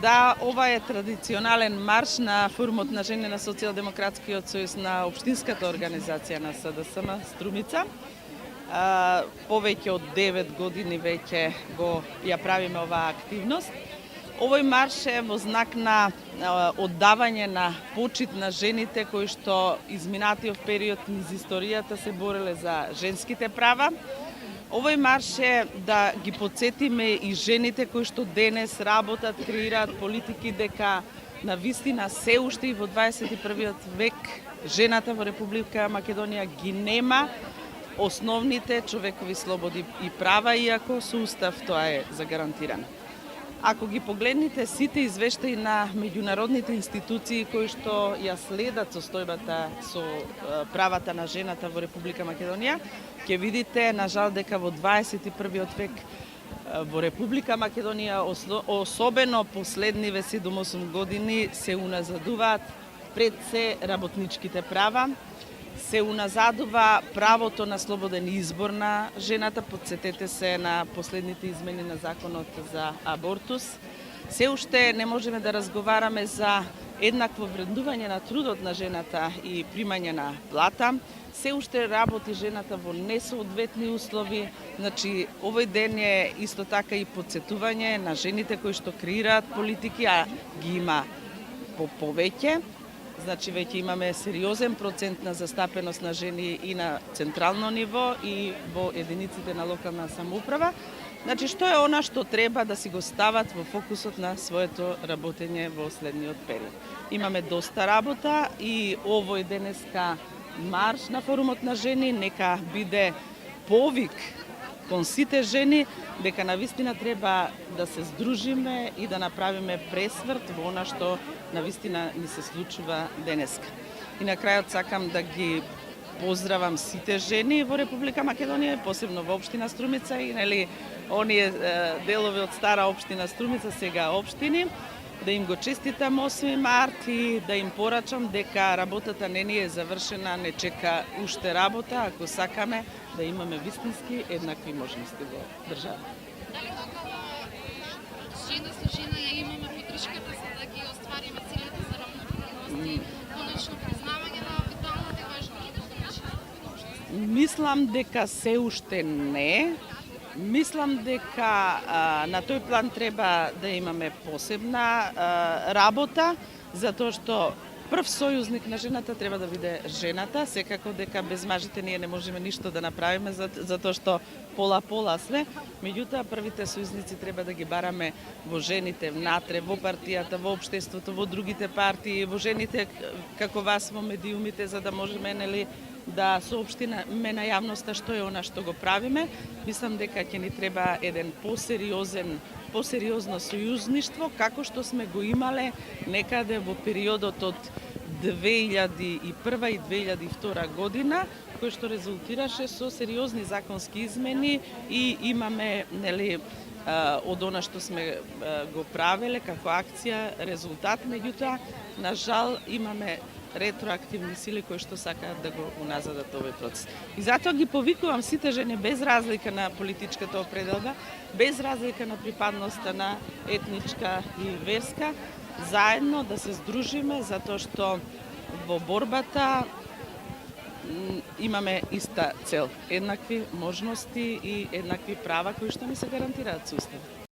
Да, ова е традиционален марш на Форумот на жени на Социјалдемократскиот сојуз на Општинската организација на СДСМ Струмица. Повеќе од 9 години веќе ја правиме оваа активност. Овој марш е во знак на оддавање на почит на жените кои што изминатиот период низ историјата се бореле за женските права. Овој марш е да ги потсетиме и жените кои што денес работат, креираат политики, дека на вистина се уште и во 21. век жената во Република Македонија ги нема основните човекови слободи и права, иако со устав тоа е загарантирано. Ако ги погледнете сите извештаи на меѓународните институции кои што ја следат состојбата со правата на жената во Република Македонија, ќе видите, на жал, дека во 21. век во Република Македонија, особено последниве 7-8 години, се уназадуваат пред се работничките права, се уназадува правото на слободен избор на жената, подсетете се на последните измени на законот за абортус. Се уште не можеме да разговараме за еднакво вреднување на трудот на жената и примање на плата. Се уште работи жената во несоодветни услови. Значи, овој ден е исто така и подсетување на жените кои што креираат политики, а ги има повеќе. Значи, веќе имаме сериозен процент на застапеност на жени и на централно ниво и во единиците на локална самоуправа. Значи, што е она што треба да си го стават во фокусот на своето работење во следниот период. Имаме доста работа и овој денеска марш на Форумот на жени нека биде повик кон сите жени дека навистина треба да се здружиме и да направиме пресврт во она што навистина ни се случува денеска. И на крајот сакам да ги поздравам сите жени во Република Македонија, посебно во општина Струмица и оние делови од стара општина Струмица, сега општини, да им го честитам 8 март и да им порачам дека работата не ни е завршена, не чека уште работа, ако сакаме да имаме вистински еднакви можности во држава. Дали околу жена со жена ја имаме подршката за да ги оствариме целите за равноправност и конечно признавање на виталните важни економични? Мислам дека се уште не. Мислам дека на тој план треба да имаме посебна работа, затоа што прв сојузник на жената треба да биде жената, секако дека без мажите ние не можеме ништо да направиме, затоа што пола-пола сме. Меѓутоа, првите сојузници треба да ги бараме во жените внатре, во партијата, во општеството, во другите партии, во жените како вас во медиумите, за да можеме да соопштиме на јавноста што е она што го правиме. Мислам дека ќе ни треба еден посериозно сојузништво, како што сме го имале некаде во периодот од 2001 и 2002 година, кој што резултираше со сериозни законски измени и имаме од она што сме го правеле како акција резултат, меѓутоа на жал имаме ретроактивни сили кои што сакаат да го уназадат овој процес. И затоа ги повикувам сите жени без разлика на политичката определба, без разлика на припадноста на етничка и верска, заедно да се здружиме затоа што во борбата имаме иста цел, еднакви можности и еднакви права кои што ни се гарантираат со Устав.